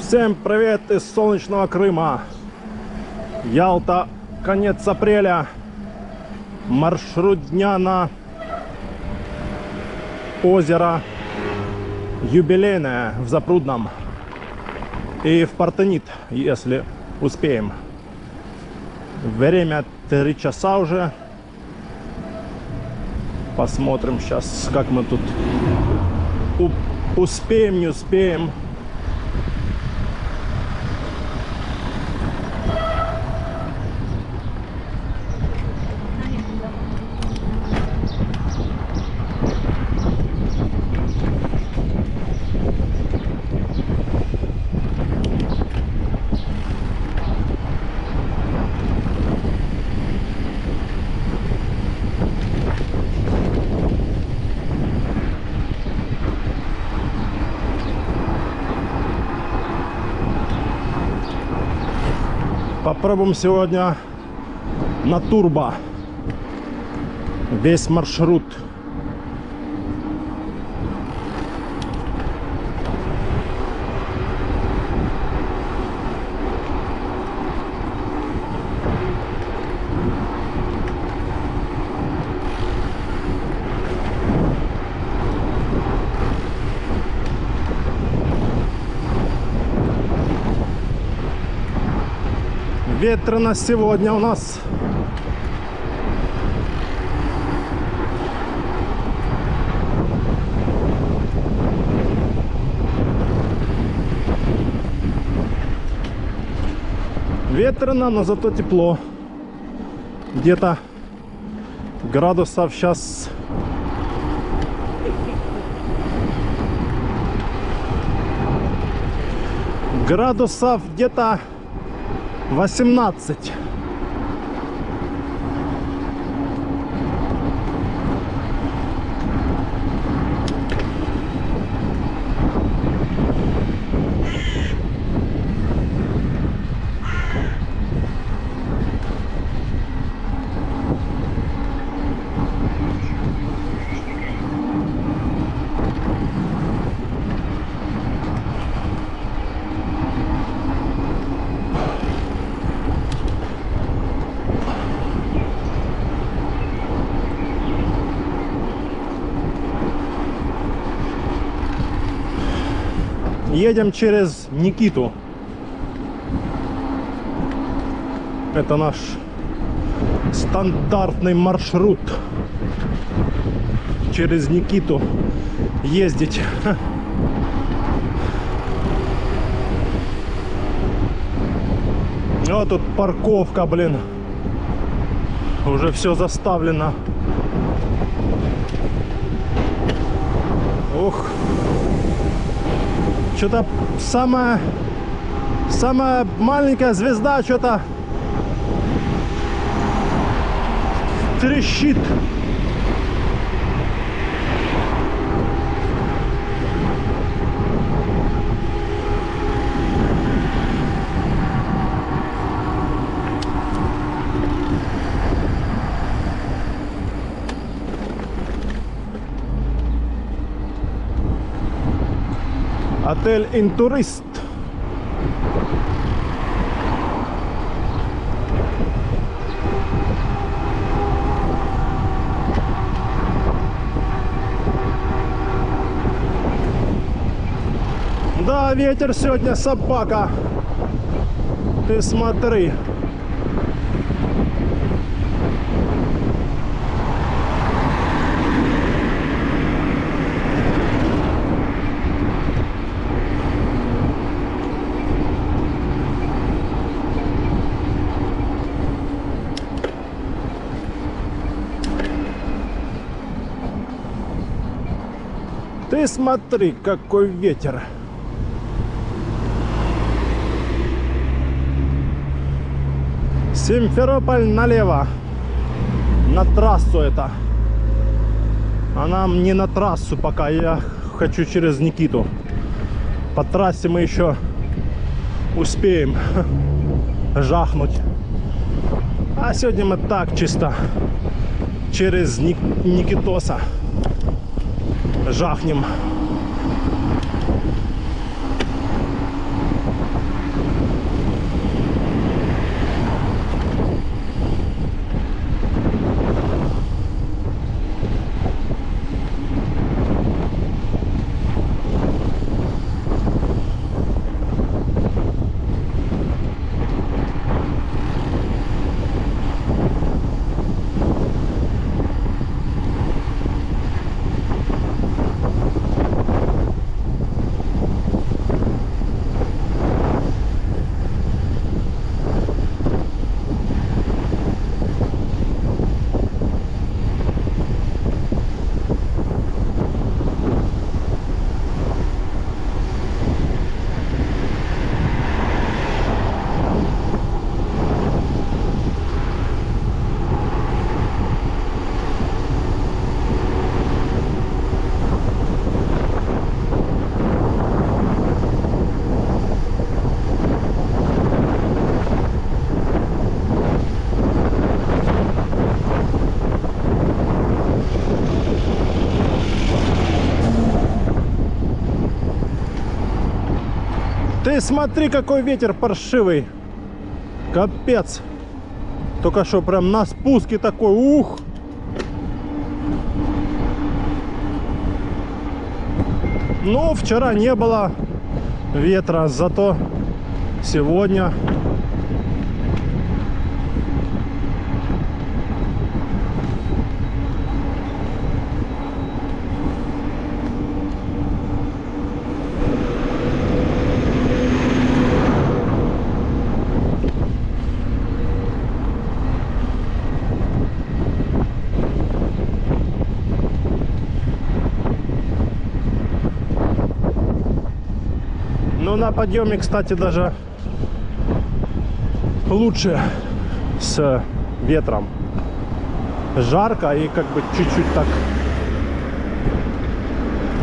Всем привет из солнечного Крыма. Ялта, конец апреля. Маршрут дня на озеро Юбилейное в Запрудном и в Партенит, если успеем. Время 3 часа уже. Посмотрим сейчас, как мы тут успеем, не успеем. Попробуем сегодня на турбо весь маршрут. Ветрено сегодня у нас. Ветрено, но зато тепло. Где-то градусов сейчас где-то 18. Едем через Никиту. Это наш стандартный маршрут. Через Никиту ездить. Вот тут парковка, блин. Уже все заставлено. Ух. Что-то самая маленькая звезда что-то трещит. Отель Интурист. Да, ветер сегодня собака. Ты смотри. Ты смотри, какой ветер. Симферополь налево. На трассу это. А нам не на трассу пока. Я хочу через Никиту. По трассе мы еще успеем жахнуть. А сегодня мы так чисто через Никитоса жахнем. Ты смотри, какой ветер паршивый. Капец. Только что прям на спуске такой. Ух. Ну, вчера не было ветра, зато сегодня на подъеме, кстати, даже лучше с ветром. Жарко и как бы чуть-чуть так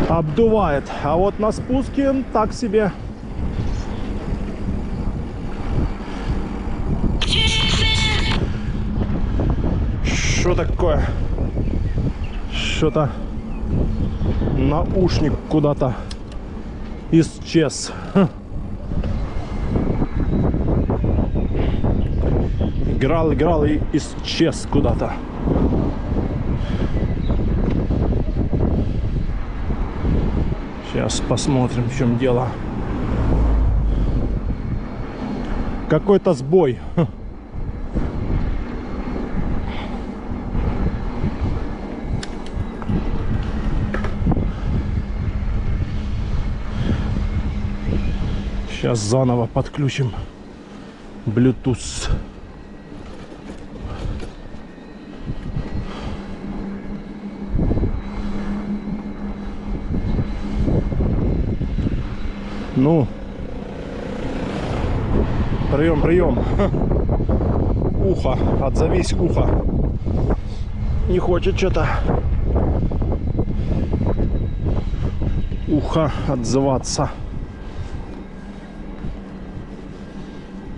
обдувает. А вот на спуске так себе. Что такое? Что-то наушник куда-то исчез. Играл и исчез куда-то. Сейчас посмотрим, в чем дело. Какой-то сбой. Сейчас заново подключим Bluetooth. Ну, прием. Ухо, отзовись, ухо. Не хочет что-то ухо отзываться.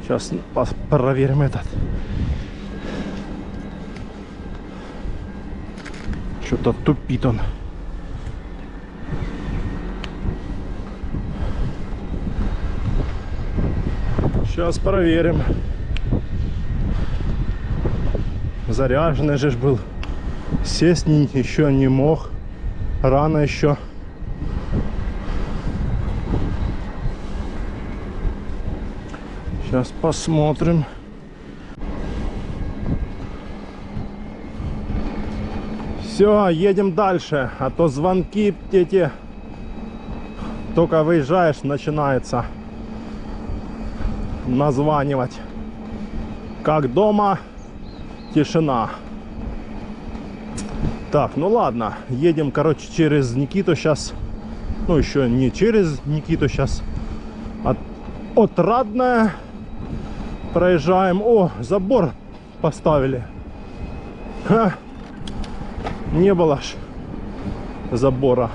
Сейчас проверим этот. Что-то тупит он. Сейчас проверим. Заряженный же был. Сесть еще не мог. Рано еще. Сейчас посмотрим. Все, едем дальше. А то звонки эти. Только выезжаешь, начинается названивать. Как дома, тишина. Так, ну ладно. Едем, короче, через Никиту сейчас. Ну, еще не через Никиту сейчас. Отрадное. Проезжаем. О, забор поставили. Ха. Не было ж забора.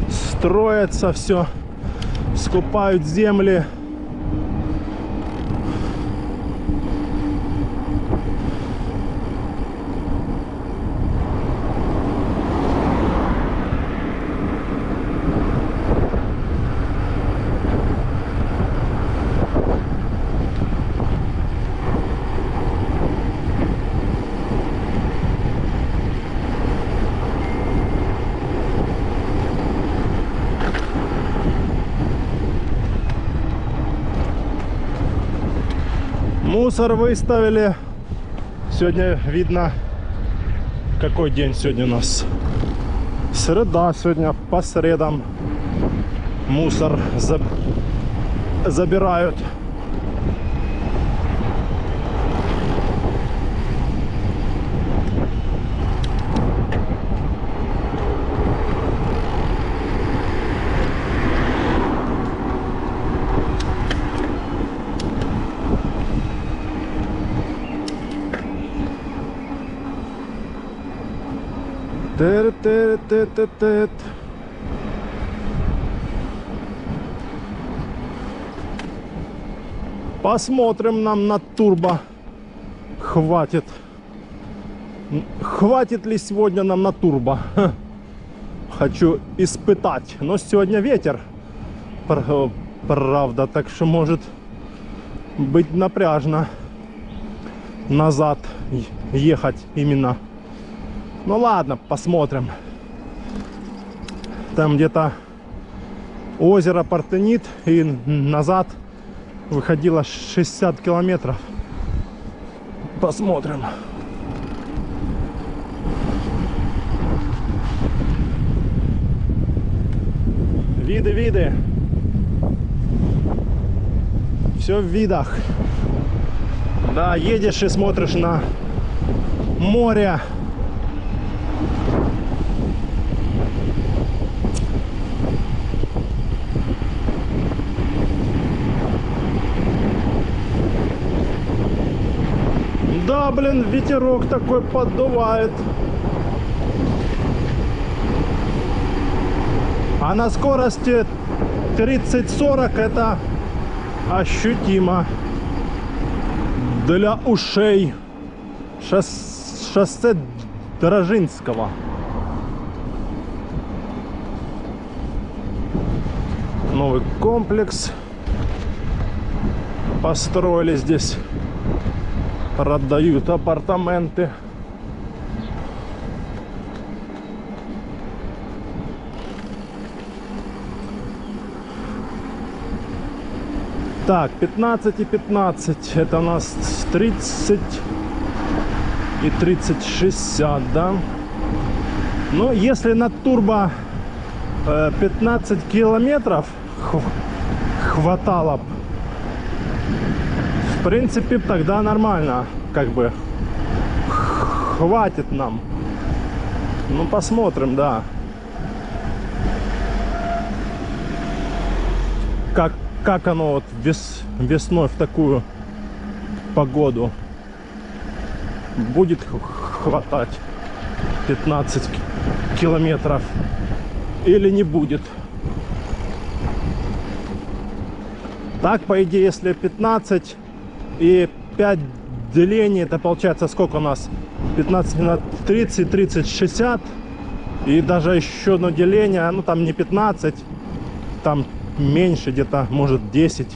Строится все. Скупают земли. Мусор выставили. Сегодня видно, какой день сегодня у нас. Среда. Сегодня по средам мусор забирают. Посмотрим нам на турбо. Хватит ли сегодня нам на турбо? хочу испытать. Но сегодня ветер, правда, так что может быть напряжно назад ехать именно. Ну ладно, посмотрим. Там где-то озеро Партенит, и назад выходило 60 километров. Посмотрим. Виды. Все в видах. Да, едешь и смотришь на море. Да, блин, ветерок такой поддувает. А на скорости 30-40 это ощутимо для ушей. Шоссе Дорожинского. Новый комплекс построили здесь. Продают апартаменты. Так, 15 и 15. Это у нас 30 и 30, 60, да? Но если на турбо 15 километров хватало, в принципе, тогда нормально, как бы хватит нам. Ну, посмотрим, да. Как оно вот весной в такую погоду будет хватать 15 километров или не будет. Так, по идее, если 15 и 5 делений, это получается сколько у нас? 15 на 30, 30, 60. И даже еще одно деление, ну там не 15, там меньше, где-то может 10.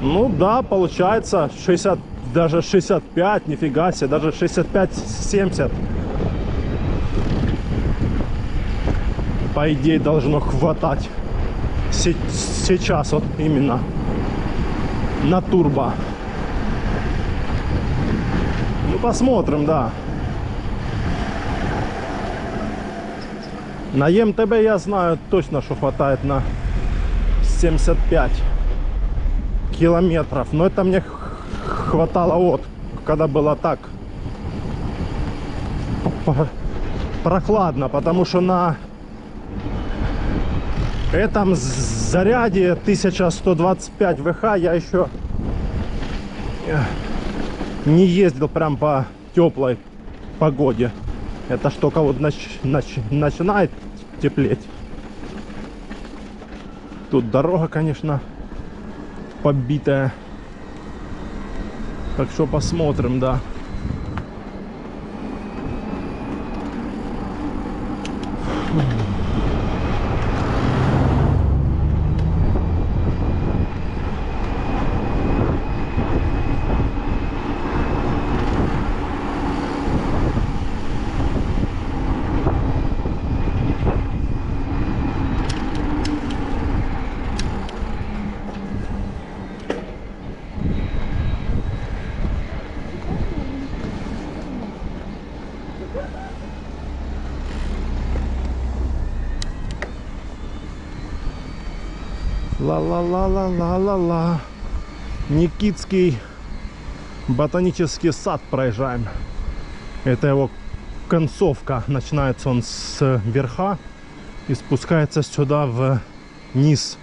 Ну да, получается 60, даже 65, нифига себе, даже 65-70. По идее должно хватать сейчас вот именно на турбо. Ну посмотрим, да. На МТБ я знаю точно, что хватает на 75 километров. Но это мне хватало вот, когда было так прохладно, потому что на этом заряде 1125 ВХ я еще не ездил прям по теплой погоде. Это ж только вот начинает теплеть. Тут дорога, конечно, побитая. Так что посмотрим, да. Ла-ла-ла-ла-ла-ла-ла. Никитский ботанический сад проезжаем. Это его концовка. Начинается он с верха и спускается сюда вниз.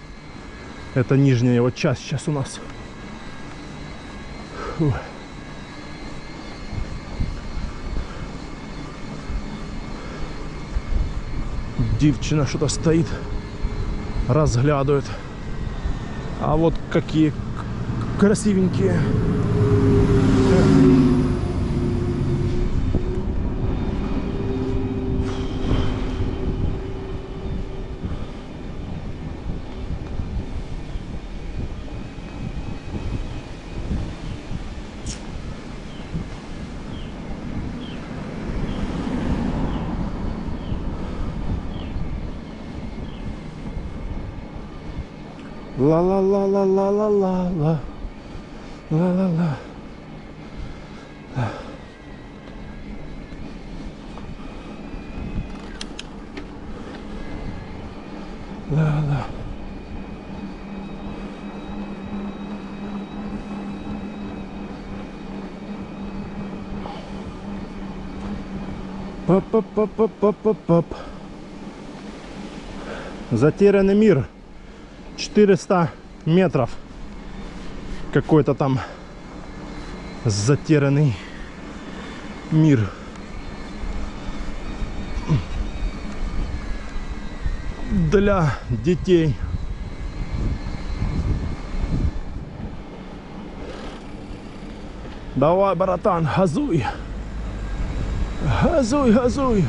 Это нижняя его часть сейчас у нас. Фух. Девчина что-то стоит, разглядывает. А вот какие красивенькие. Ла-ла-ла-ла-ла-ла-ла. Ла-ла-ла. Ла-ла. Пап-пап-пап-пап-пап-пап. Затерянный мир. 400 метров. Какой-то там затерянный мир. Для детей. Давай, братан, газуй. Газуй, газуй.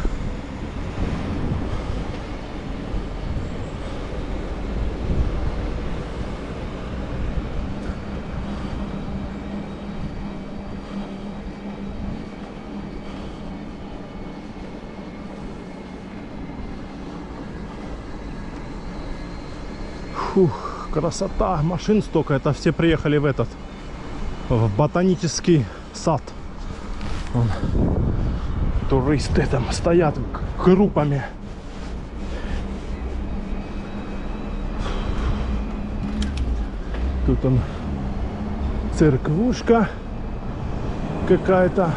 Фух, красота, машин столько. Это все приехали в ботанический сад. Вон, туристы там стоят группами. Тут он, церквушка какая-то.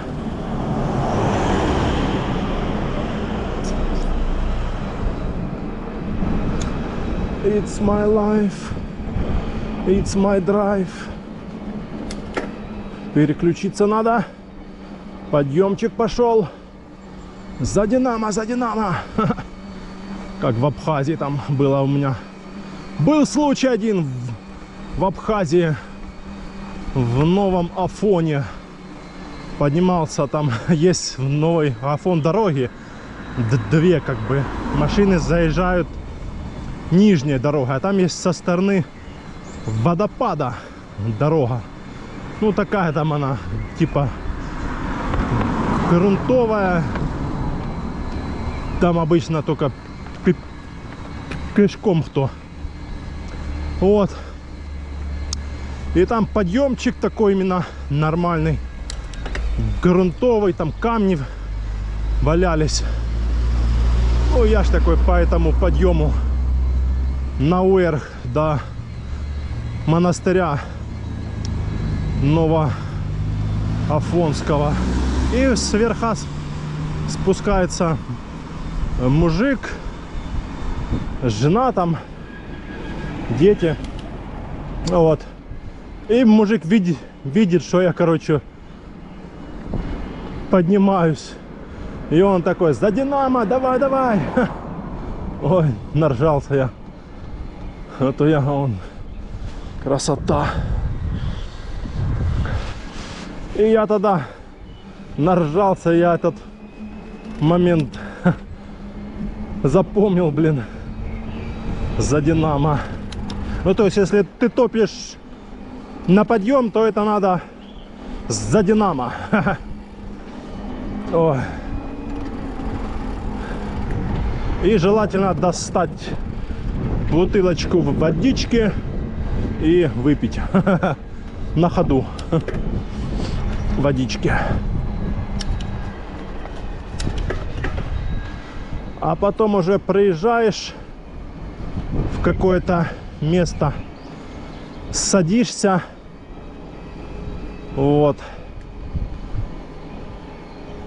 It's my life, it's my drive. Переключиться надо. Подъемчик пошел. За Динамо, за Динамо. Как в Абхазии там было у меня. Был случай один в Абхазии, в Новом Афоне. Поднимался там, есть в Новый Афон дороги. Две как бы машины заезжают. Нижняя дорога, а там есть со стороны водопада дорога. Ну такая там она, типа грунтовая. Там обычно только пешком кто. Вот. И там подъемчик такой именно нормальный, грунтовый, там камни валялись. Ну я ж такой по этому подъему наверх до монастыря Новоафонского. И сверху спускается мужик, жена там, дети. Вот. И мужик видит, что я, короче, поднимаюсь. И он такой: за Динамо, давай, давай. Ой, наржался я. А то я, он, красота. И я тогда наржался, я этот момент запомнил, блин, за Динамо. Ну то есть, если ты топишь на подъем, то это надо за Динамо. Ой. И желательно достать бутылочку водички и выпить на ходу водички. А потом уже приезжаешь в какое-то место, садишься, вот,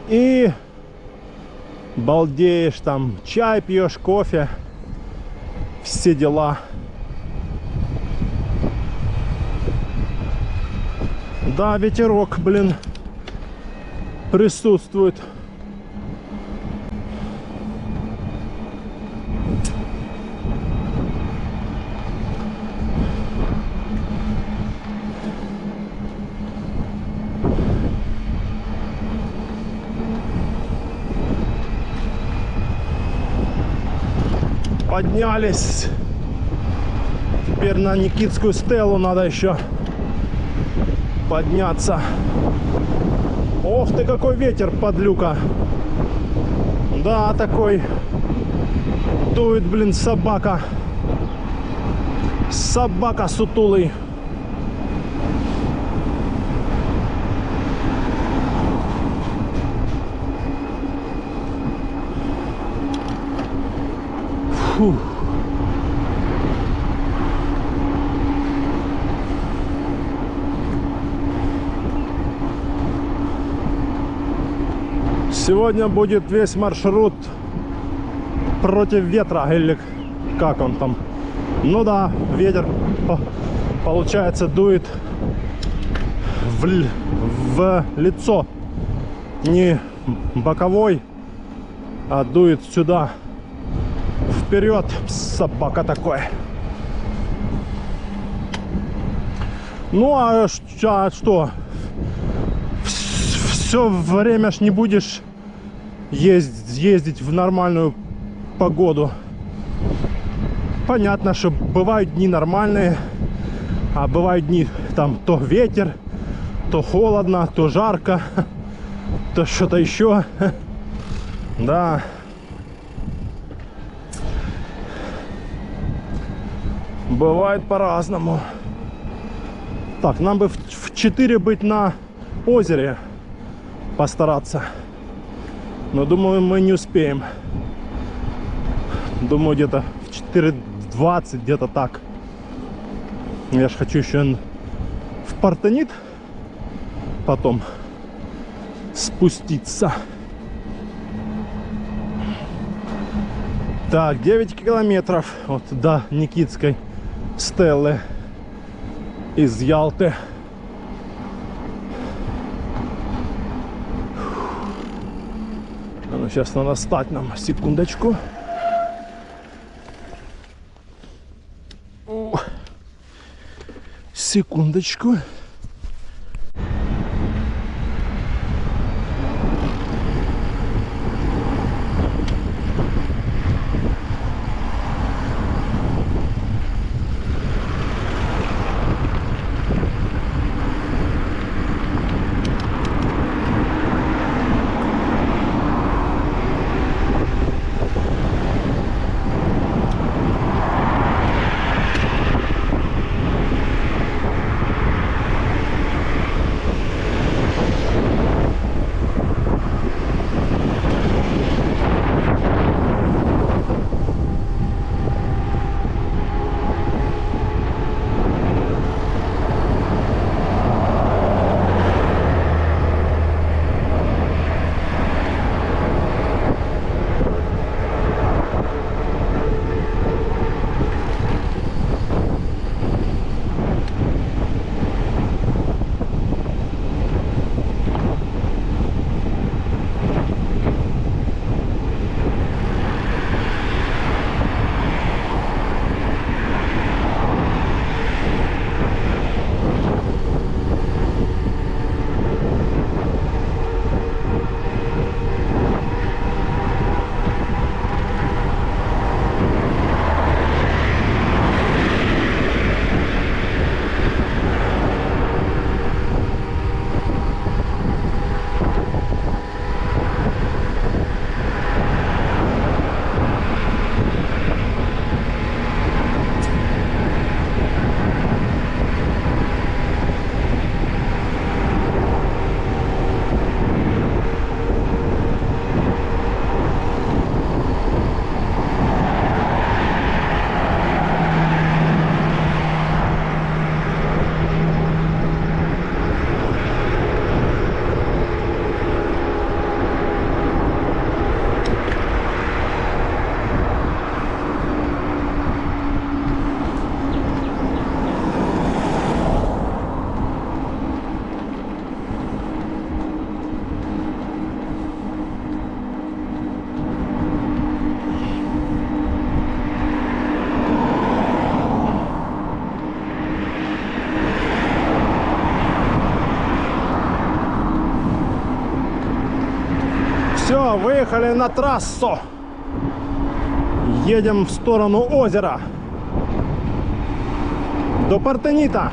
и балдеешь, там чай пьешь, кофе, все дела. Да, ветерок, блин, присутствует. Поднялись. Теперь на Никитскую стелу надо еще подняться. Ох ты, какой ветер, подлюка. Да, такой дует, блин, собака. Собака сутулый. Фух. Сегодня будет весь маршрут против ветра, или как он там. Ну да, ветер получается дует в лицо. Не боковой, а дует сюда. Вперед, собака такой. Ну а что? Все время ж не будешь ездить в нормальную погоду. Понятно, что бывают дни нормальные, а бывают дни там то ветер, то холодно, то жарко, то что-то еще. Да. Бывает по-разному. Так, нам бы в 4 быть на озере постараться. Но думаю, мы не успеем. Думаю, где-то в 4:20, где-то так. Я же хочу еще в Партенит потом спуститься. Так, 9 километров вот до Никитской Стеллы из Ялты. Ну, сейчас надо встать нам, секундочку. Секундочку. Все, выехали на трассу. Едем в сторону озера. До Партенита.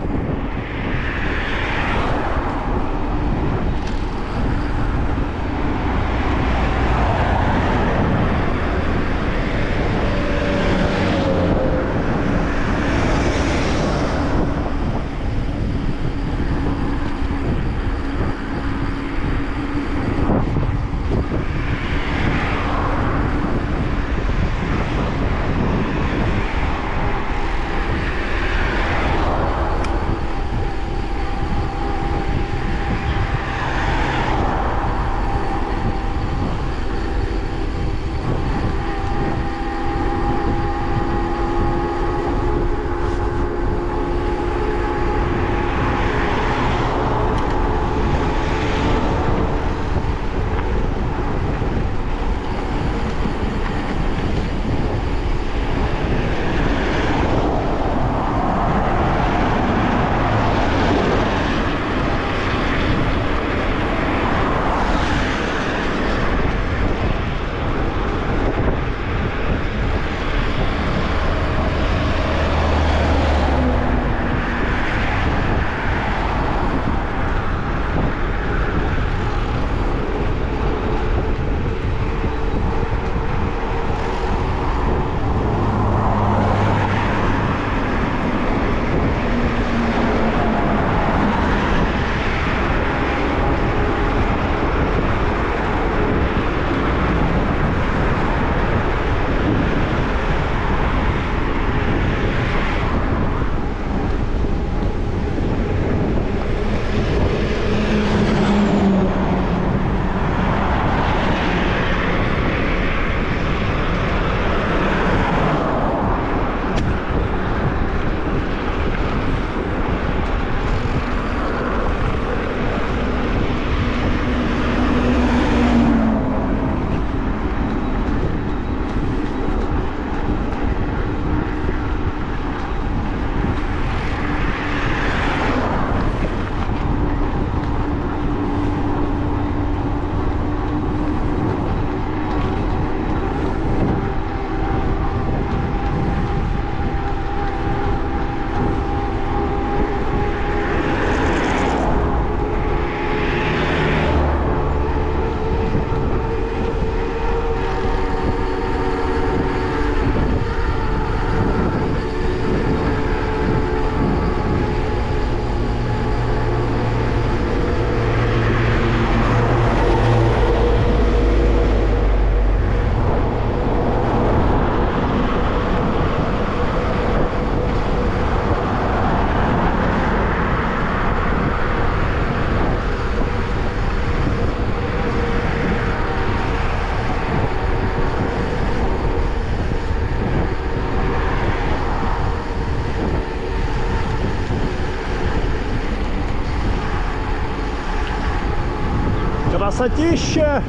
Красотища!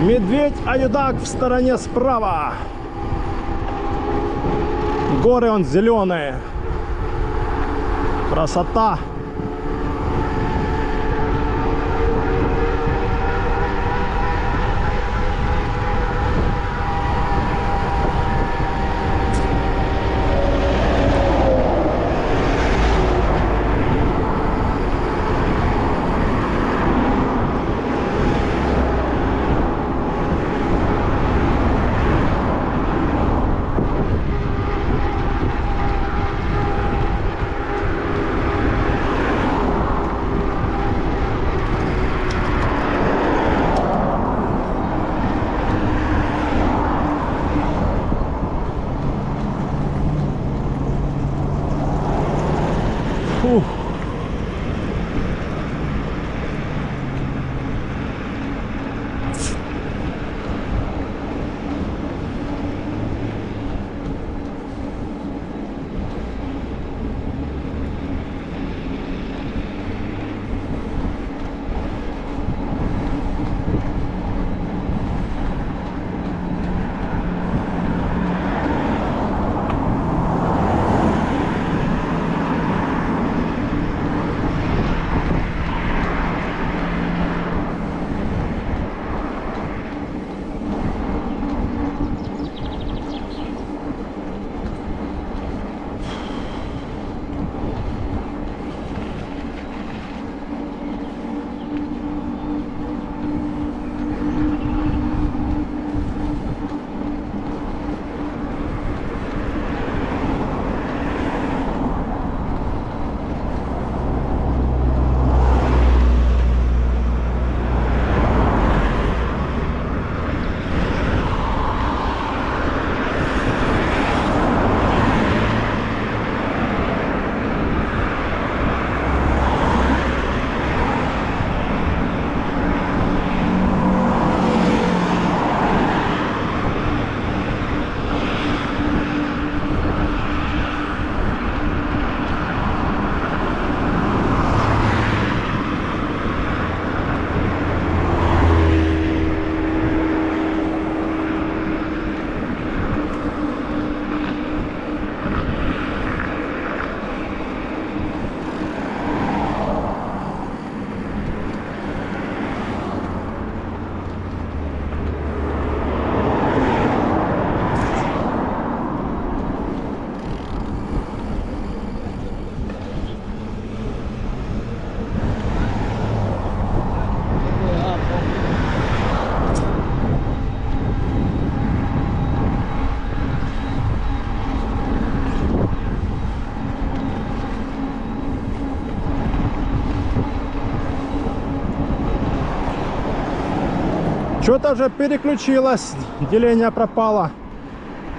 Медведь-аюдак в стороне справа. Горы он зеленые. Красота. Фух. Что-то же переключилось, деление пропало.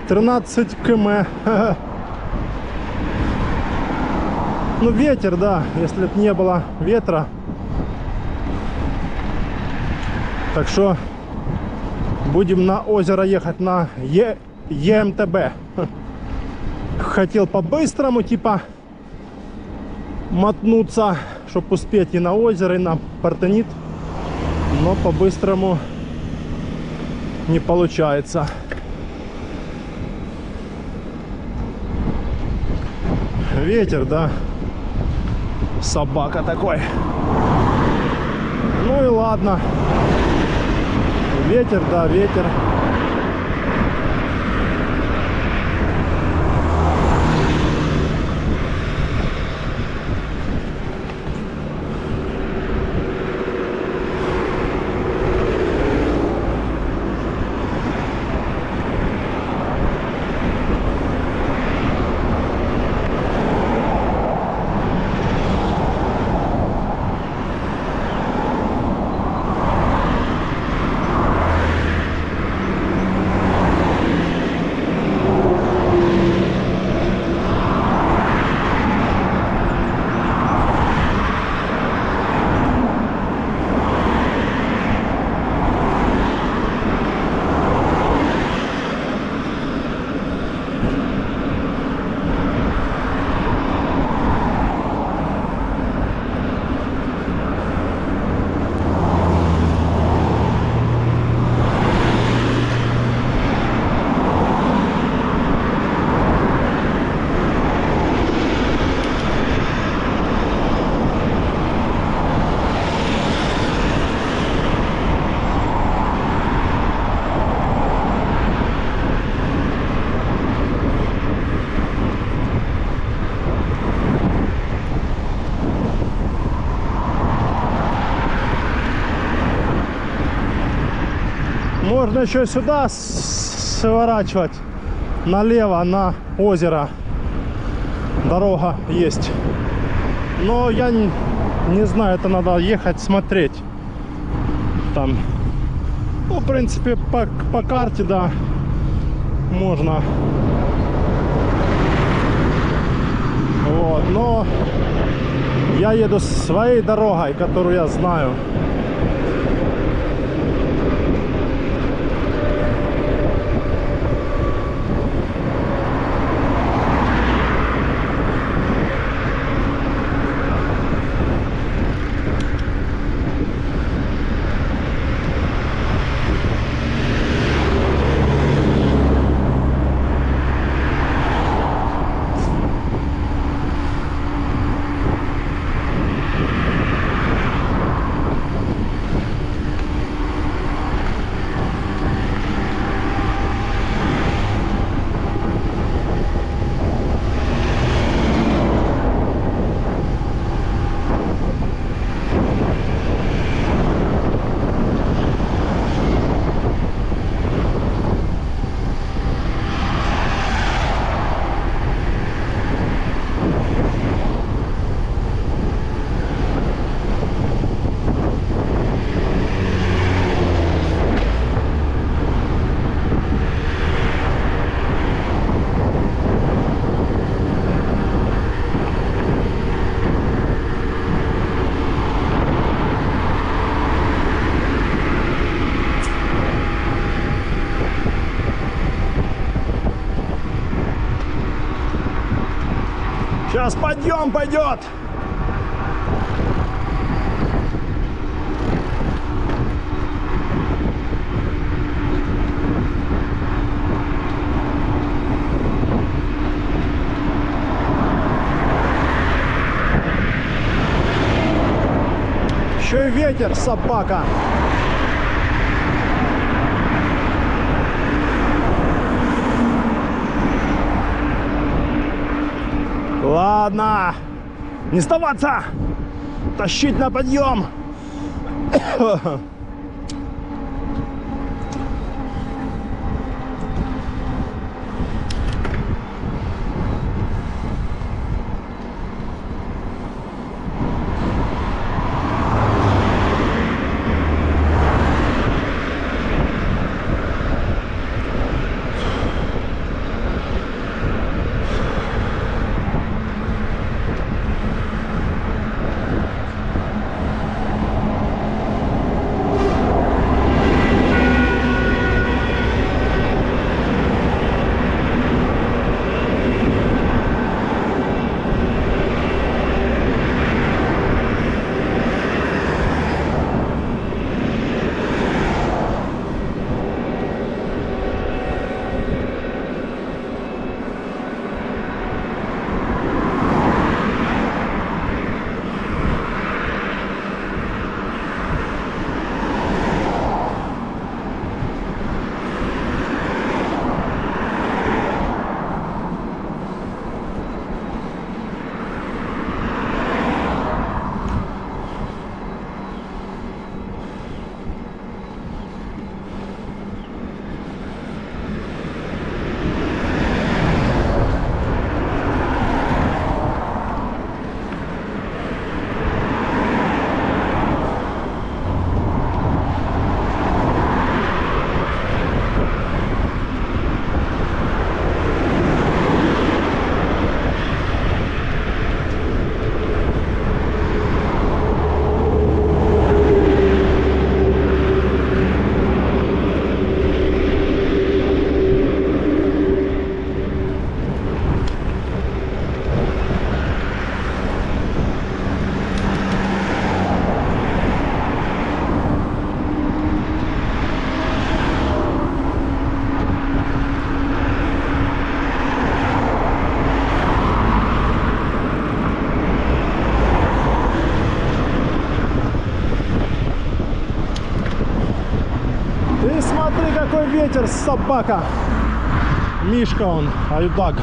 13 км. Ну, ветер, да, если бы не было ветра. Так что будем на озеро ехать на ЕМТБ. Хотел по-быстрому, типа, мотнуться, чтобы успеть и на озеро, и на Партенит. Но по-быстрому не получается. Ветер, да, собака такой. Ну и ладно. Ветер, да, ветер. Можно еще сюда сворачивать налево на озеро. Дорога есть. Но я не знаю, это надо ехать смотреть. Там, ну, в принципе, по карте, да, можно. Вот, но я еду своей дорогой, которую я знаю. Сейчас подъем пойдет. Еще и ветер, собака. Ладно, не сдаваться, тащить на подъем. Какой ветер, собака. Мишка он, аюдаг.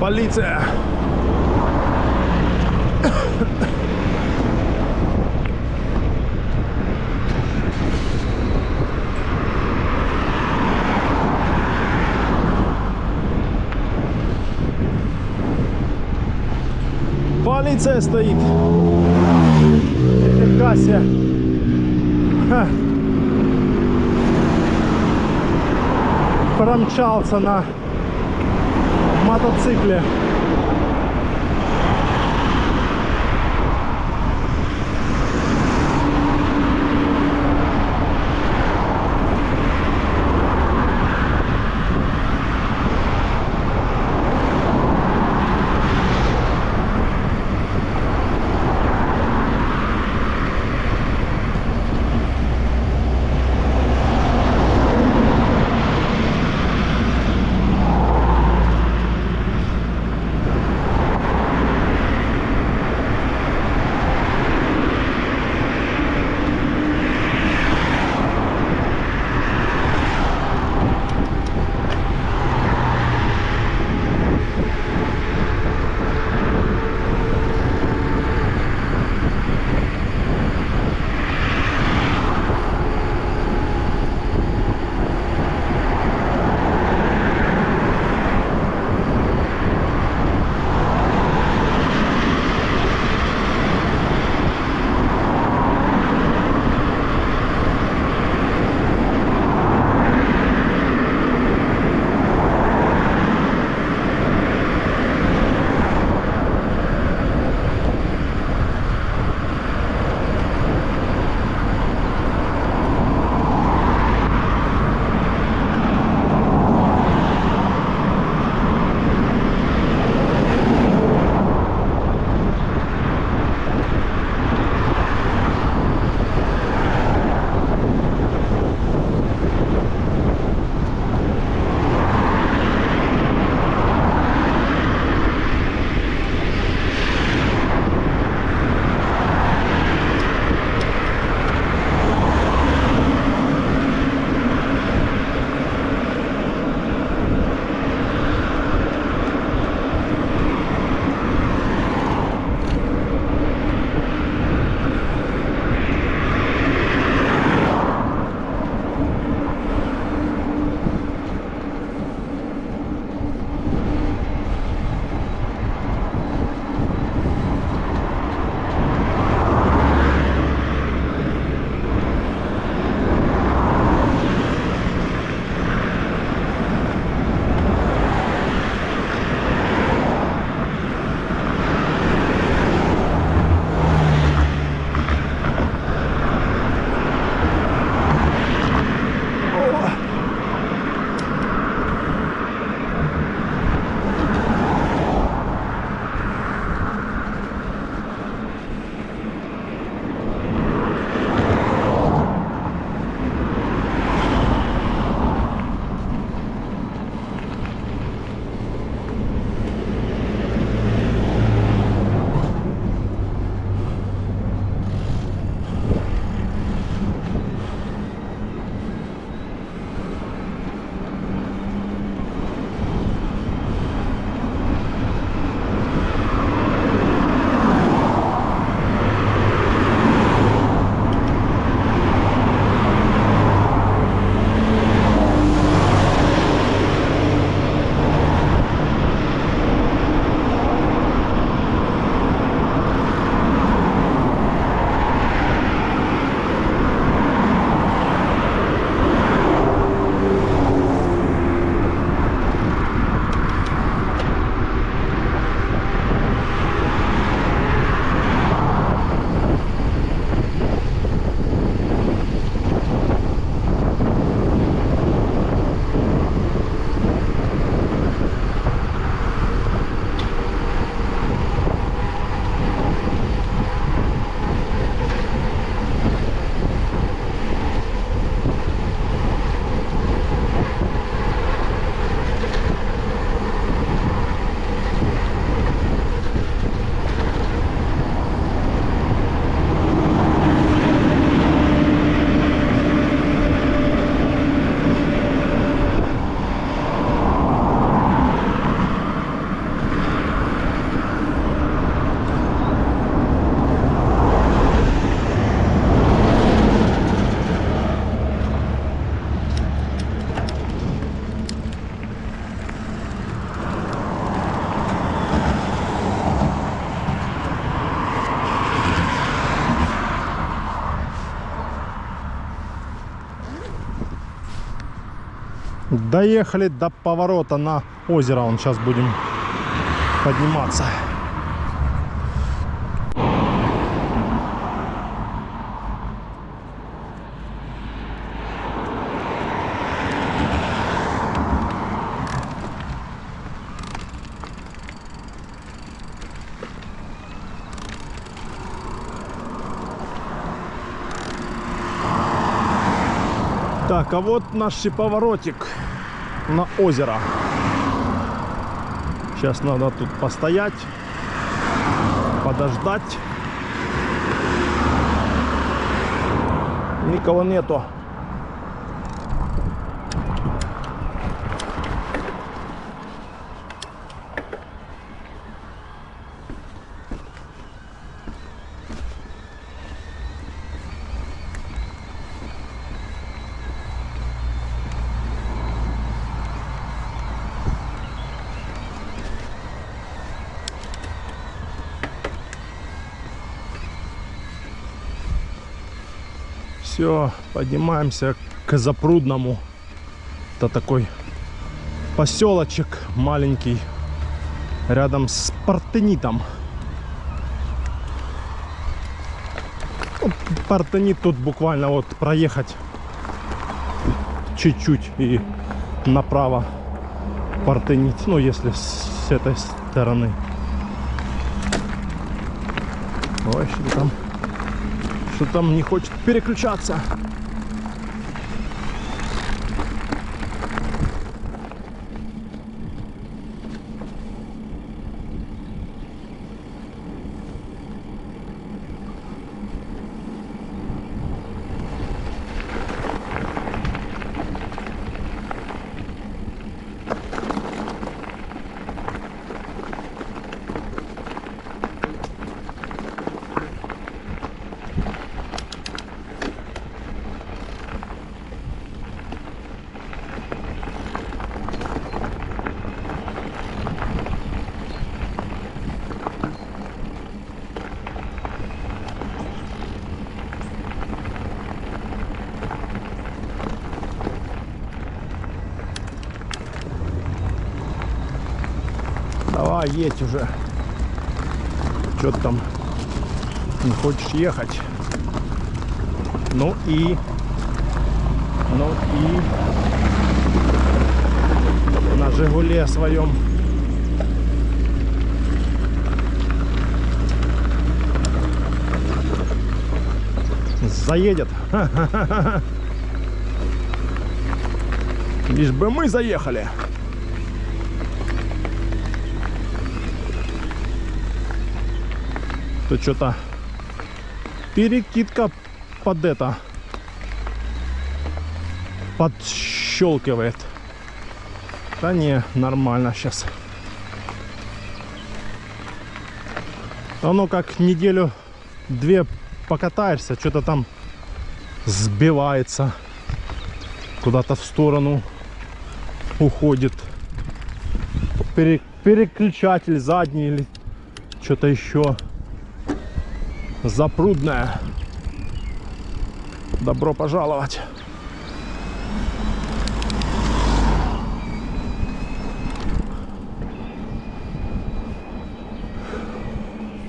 Полиция! Полиция стоит. Нифига себе. Ха. Промчался на мотоцикле. Доехали до поворота на озеро. Вон сейчас будем подниматься. Так, а вот наш поворотик на озеро. Сейчас надо тут постоять, подождать. Никого нету. Все, поднимаемся к Запрудному. Это такой поселочек маленький, рядом с Партенитом. Ну, Партенит тут буквально вот проехать чуть-чуть и направо Партенит. Ну, если с этой стороны. Ой, что там не хочет переключаться. Давай, едь уже. Что ты там не хочешь ехать? Ну и на Жигуле своем. Заедет. Лишь бы мы заехали. Тут что-то перекидка под это подщелкивает. Да не, нормально сейчас. Оно как неделю-две покатаешься, что-то там сбивается, куда-то в сторону уходит. Переключатель задний или что-то еще. Запрудная. Добро пожаловать.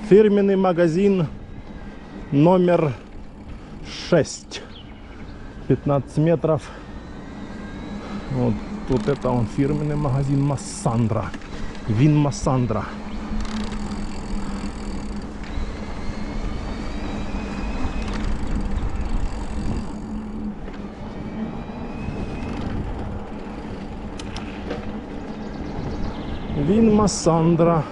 Фирменный магазин номер 6. 15 метров. Вот тут это он, фирменный магазин Массандра. Вин Массандра. Вин Массандра.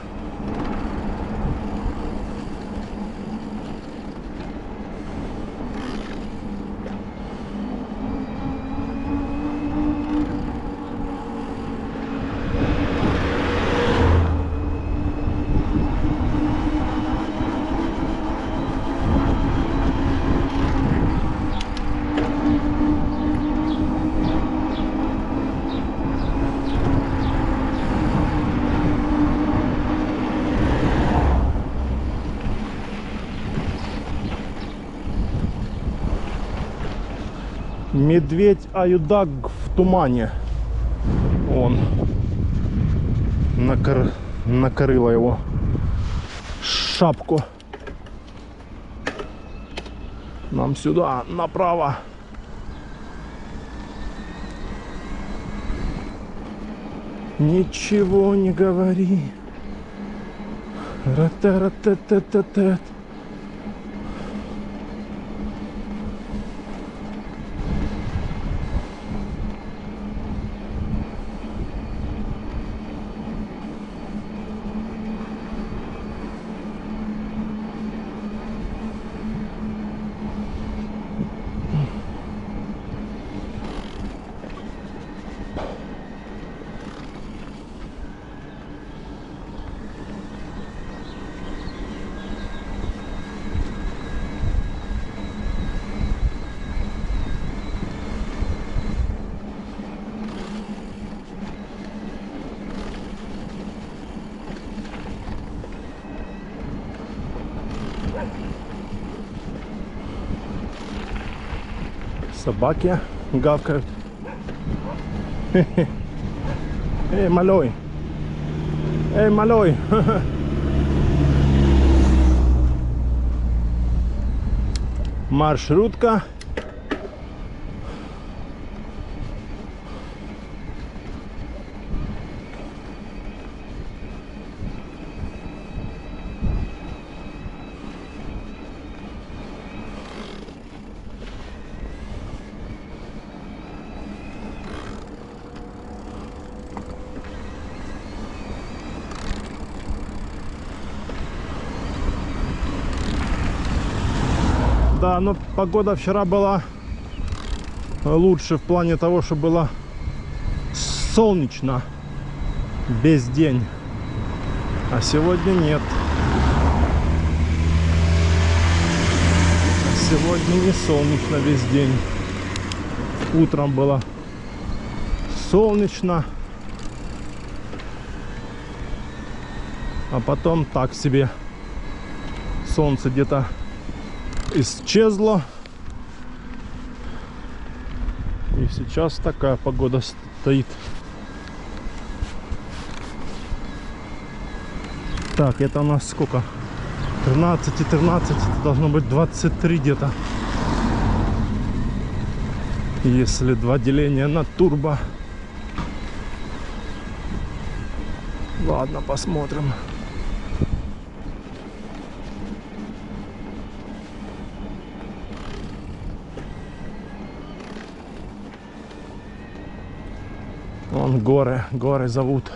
Медведь Аюдаг в тумане. Он накрыла его шапку. Нам сюда, направо. Ничего не говори. Ра-та-ра-та-та-та-та. Собаки гавкают. Эй, малой! Эй, малой! Маршрутка. Да, но погода вчера была лучше в плане того, что было солнечно весь день, а сегодня нет. Сегодня не солнечно весь день. Утром было солнечно, а потом так себе. Солнце где-то исчезло. И сейчас такая погода стоит. Так, это у нас сколько? 13 и 13. Это должно быть 23 где-то. Если два деления на турбо. Ладно, посмотрим. Вон горы, горы зовут.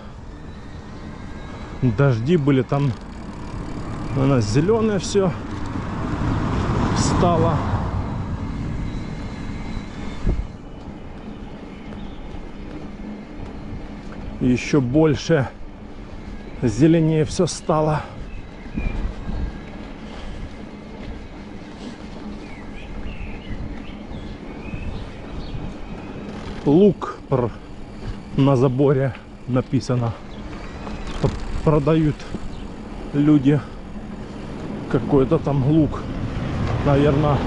Дожди были там. У нас зеленое все стало. Еще больше зеленее все стало. Лук на заборе написано. Продают люди какой-то там лук, наверное,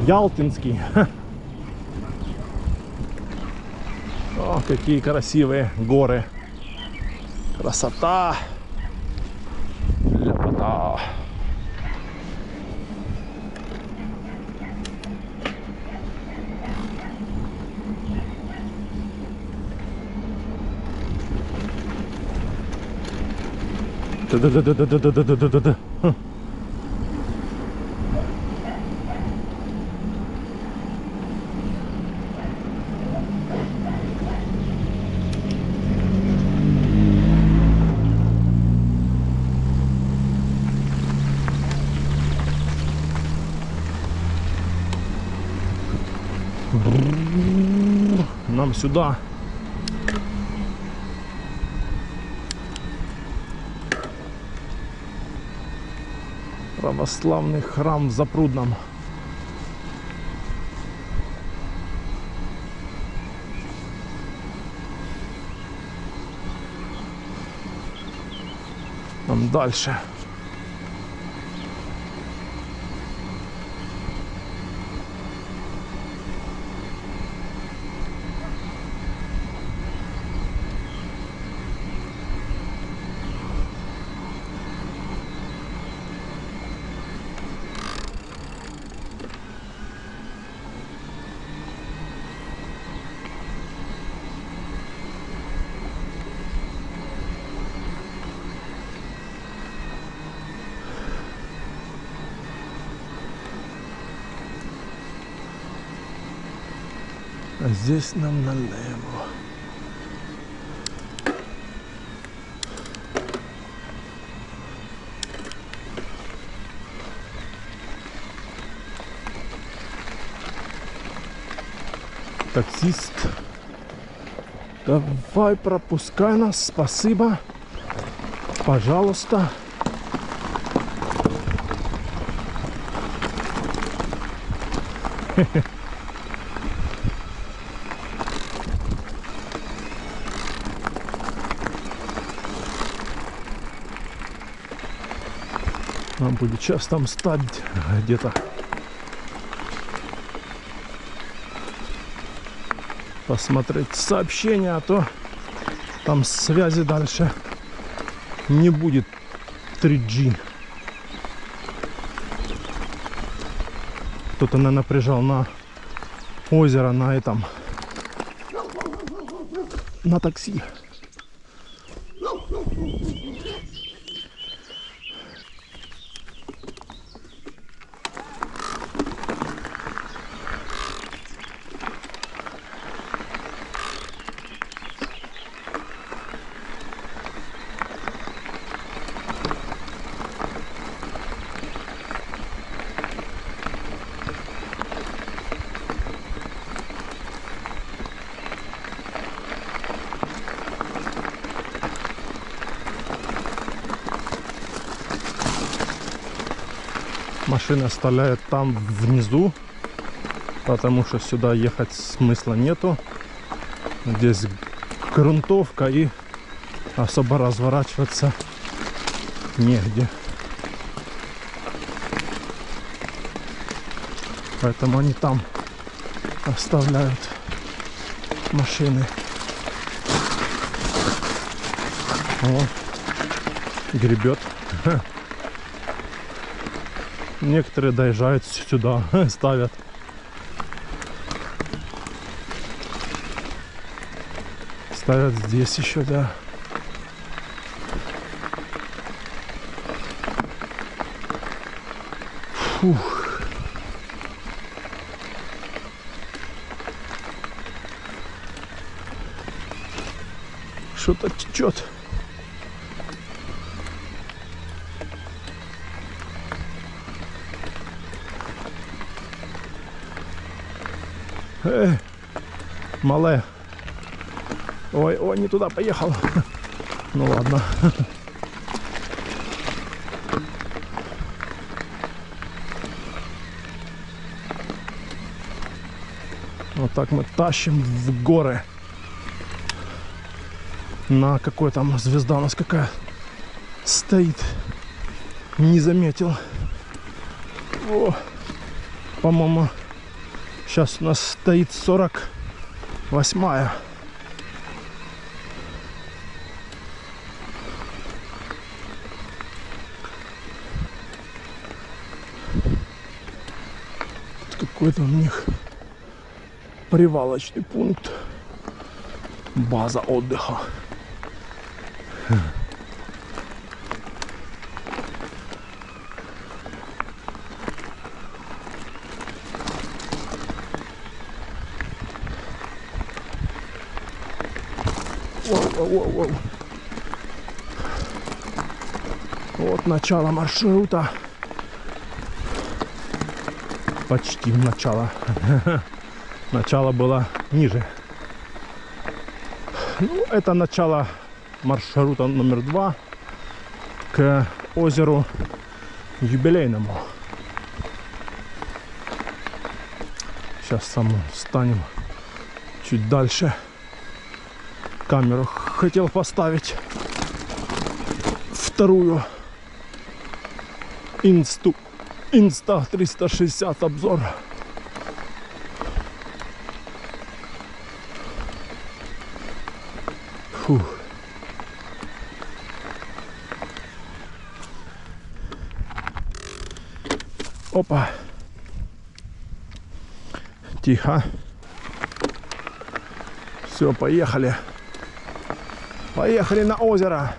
ялтинский. О, какие красивые горы, красота, ляпота. Да-да-да-да-да-да-да-да-да-да. Нам сюда. Православный храм в Запрудном. Там дальше. А здесь нам налево. Таксист, давай пропускай нас, спасибо, пожалуйста. Нам будет сейчас там стать где-то. Посмотреть сообщения, а то там связи дальше не будет 3G. Кто-то, наверное, приезжал на озеро на этом, на такси. Машины оставляют там внизу, потому что сюда ехать смысла нету. Здесь грунтовка и особо разворачиваться негде. Поэтому они там оставляют машины. О, гребет. Некоторые доезжают сюда, ставят. Ставят здесь еще, да. Фух. Что-то течет. Мале. Ой, ой, не туда поехал. Ну ладно. Вот так мы тащим в горы. На какой там звезда у нас какая стоит. Не заметил. О, по-моему, сейчас у нас стоит 48-я. Какой-то у них привалочный пункт. База отдыха. Воу. Вот начало маршрута. Почти начало. Начало было ниже. Ну, это начало маршрута номер 2 к озеру Юбилейному. Сейчас сам встанем чуть дальше. Камеру хотел поставить вторую. Инста 360 обзор. Фух. Опа. Тихо. Все, поехали. Поехали на озеро.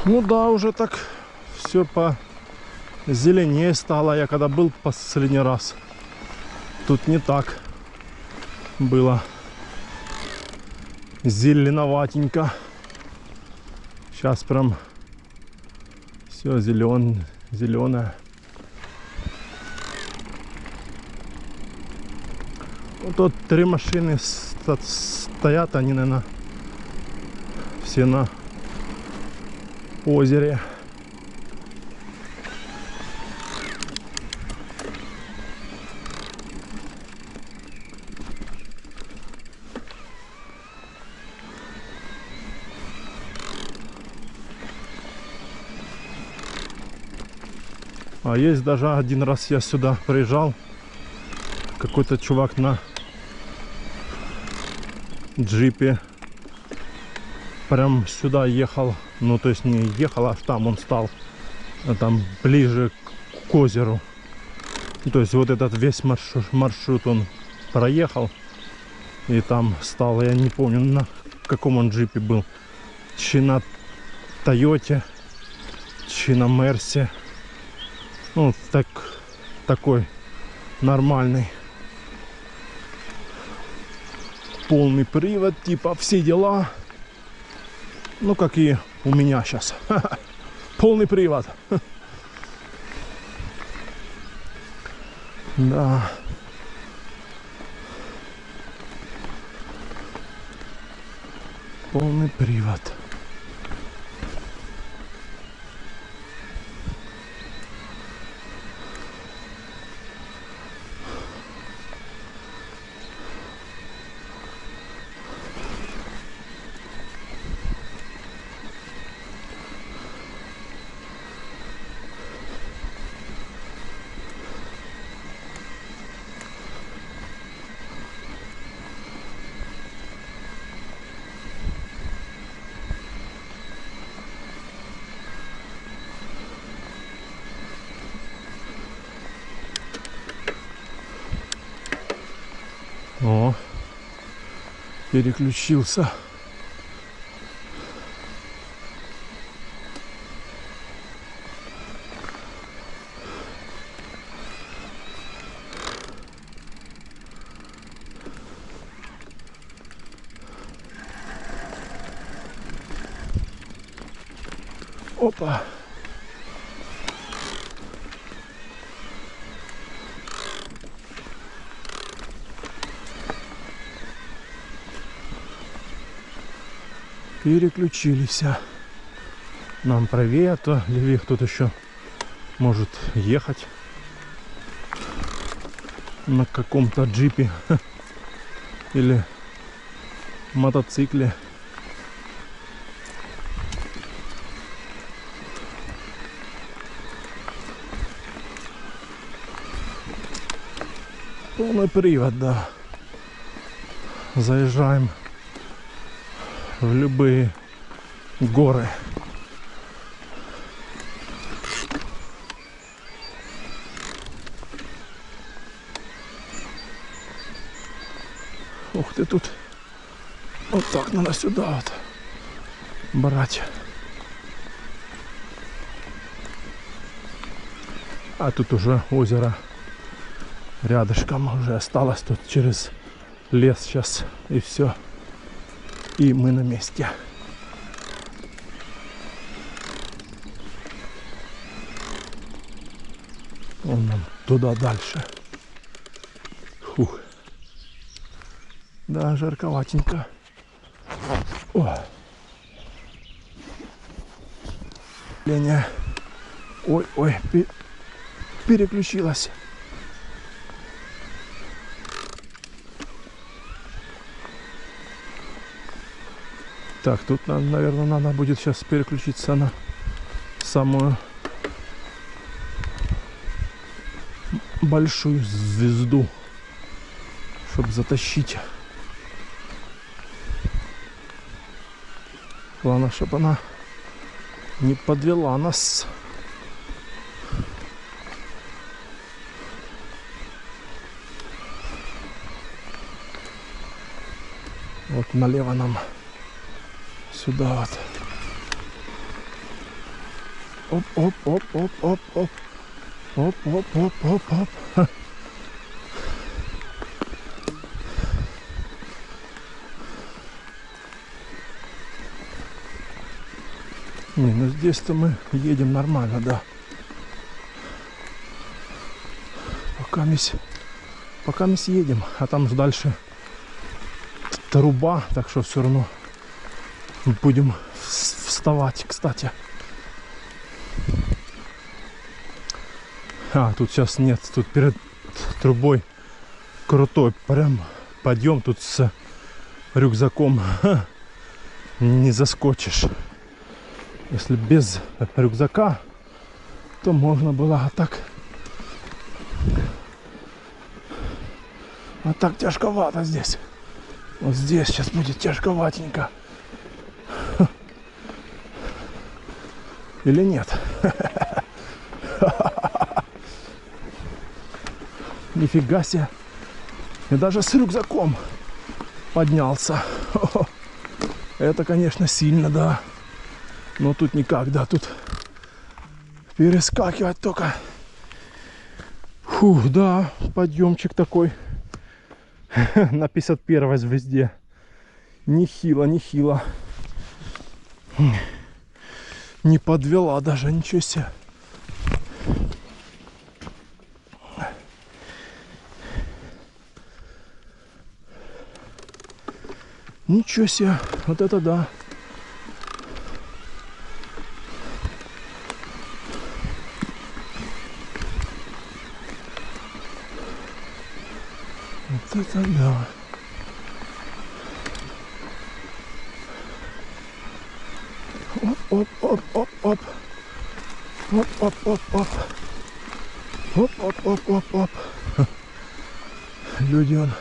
Ну да, уже так все по зеленее стало. Я когда был последний раз, тут не так было. Зеленоватенько. Сейчас прям все зеленое. Вот тут 3 машины стоят, они, наверное, все на озере. А есть даже один раз я сюда приезжал, какой-то чувак на джипе прям сюда ехал, ну то есть не ехал, а там он стал, а там ближе к озеру. То есть вот этот весь маршрут он проехал и там стал, я не помню на каком он джипе был, чи на Тойоте, чи на Мерсе. Ну, такой нормальный. Полный привод, типа все дела. Ну, как и у меня сейчас. Полный привод. Да. Полный привод. О, переключился. Опа. Переключились. Нам правее, а то левее кто-то еще может ехать на каком-то джипе или мотоцикле. Полный привод, да. Заезжаем в любые горы. Ух ты, тут вот так надо сюда вот брать. А тут уже озеро рядышком, уже осталось тут через лес сейчас и все. И мы на месте. Вон нам туда дальше. Фух. Да, жарковатенько. О. Леня. Ой, переключилась. Так, тут, наверное, надо будет сейчас переключиться на самую большую звезду, чтобы затащить. Главное, чтобы она не подвела нас. Вот налево нам. Сюда вот. Оп-оп-оп-оп-оп-оп. Оп-оп-оп-оп-оп. Не, ну здесь-то мы едем нормально, да. Пока мы едем, а там же дальше труба, так что все равно будем вставать, кстати. А, тут сейчас нет, тут перед трубой крутой прям подъем, тут с рюкзаком не заскочишь. Если без рюкзака, то можно было, а так тяжковато здесь. Вот здесь сейчас будет тяжковатенько. Или нет? Нифига себе. Я даже с рюкзаком поднялся. Это, конечно, сильно, да. Но тут никак, да, тут перескакивать только. Фух, да, подъемчик такой. На 51-й звезде. Нехило, нехило. Не подвела даже, ничего себе. Ничего себе, вот это да. Вот это да. Оп-оп-оп-оп-оп. Оп-оп-оп-оп. Оп-оп-оп-оп-оп. Люди вон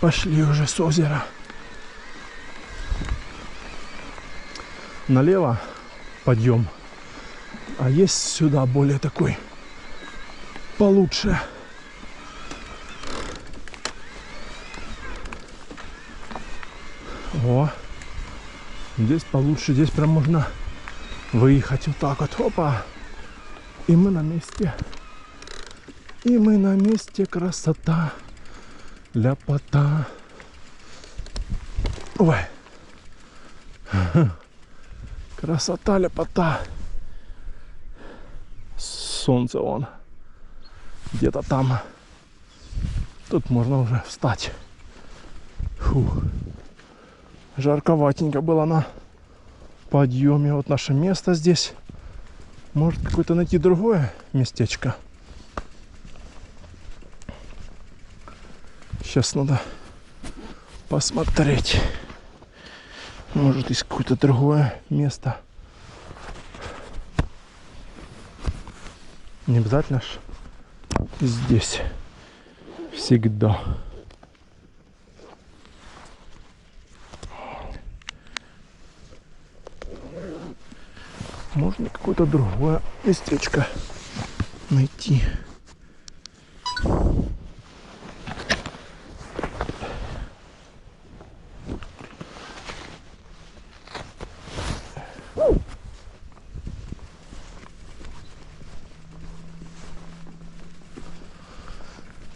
пошли уже с озера. Налево подъем, а есть сюда более такой получше. О, здесь получше, здесь прям можно выехать вот так вот, опа, и мы на месте. И мы на месте, красота, ляпота. Ой. Красота, ляпота. Солнце вон где-то там. Тут можно уже встать. Фух. Жарковатенько было на подъеме. Вот наше место здесь. Может какое-то найти другое местечко. Сейчас надо посмотреть. Может, есть какое-то другое место. Не обязательно ж здесь всегда. Можно какое-то другое местечко найти.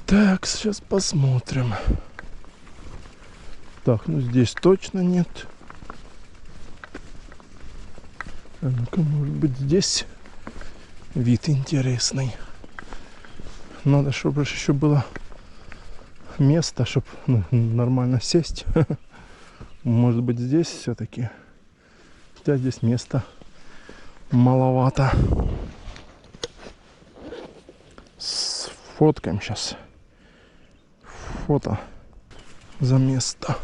Так, сейчас посмотрим. Так, ну здесь точно нет. А ну-ка, может быть, здесь вид интересный. Надо, чтобы еще было место, чтобы нормально сесть. Может быть, здесь все-таки. Хотя здесь места маловато. Сфоткаем сейчас. Фото за место.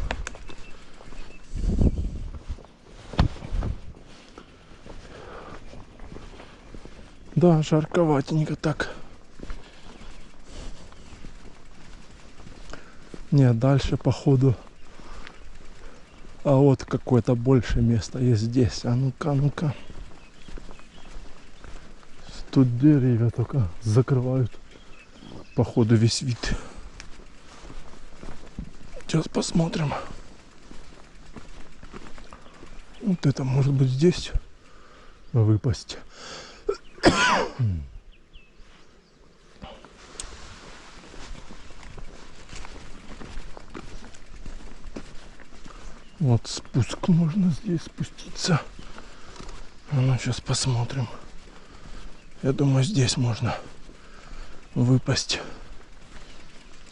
Да, жарковатенько так. Не, дальше походу. А вот какое-то большее место есть здесь. А ну-ка, ну-ка. Тут деревья только закрывают походу весь вид. Сейчас посмотрим. Вот это может быть здесь выпасть. Вот спуск, можно здесь спуститься. Ну, сейчас посмотрим. Я думаю, здесь можно выпасть.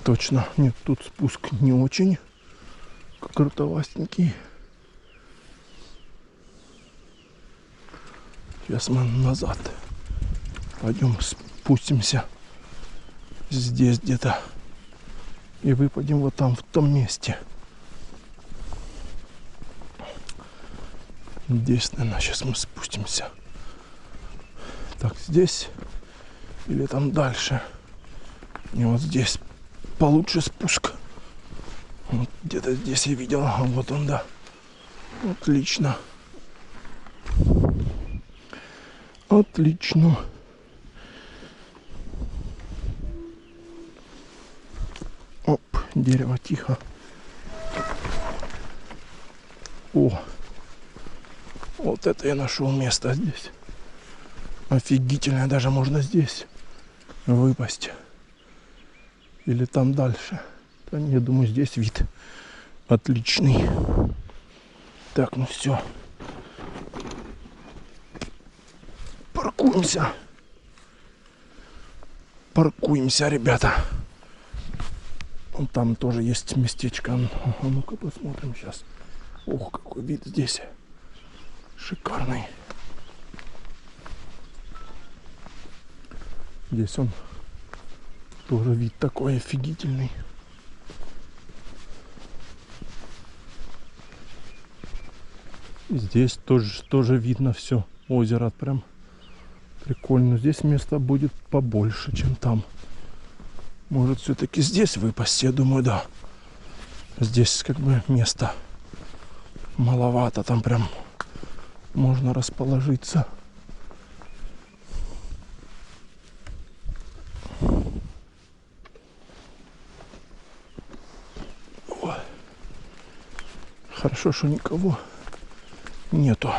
Точно. Нет, тут спуск не очень крутовастенький. Сейчас мы назад пойдем спустимся здесь где-то и выпадем вот там, в том месте. Здесь, наверное, сейчас мы спустимся. Так, здесь или там дальше. И вот здесь получше спуск. Вот где-то здесь я видел. А вот он, да. Отлично. Отлично. Оп, дерево, тихо. О, вот это я нашел место здесь. Офигительно, даже можно здесь выпасть. Или там дальше. Да, я думаю, здесь вид отличный. Так, ну все. Паркуемся. Паркуемся, ребята. Вон там тоже есть местечко. А ну-ка посмотрим сейчас. Ох, какой вид здесь. Шикарный. Здесь он тоже вид такой офигительный. И здесь тоже видно все. Озеро прям прикольно. Здесь место будет побольше, чем там. Может, все-таки здесь выпасть? Я думаю, да. Здесь как бы места маловато. Там прям можно расположиться. О. Хорошо, что никого нету.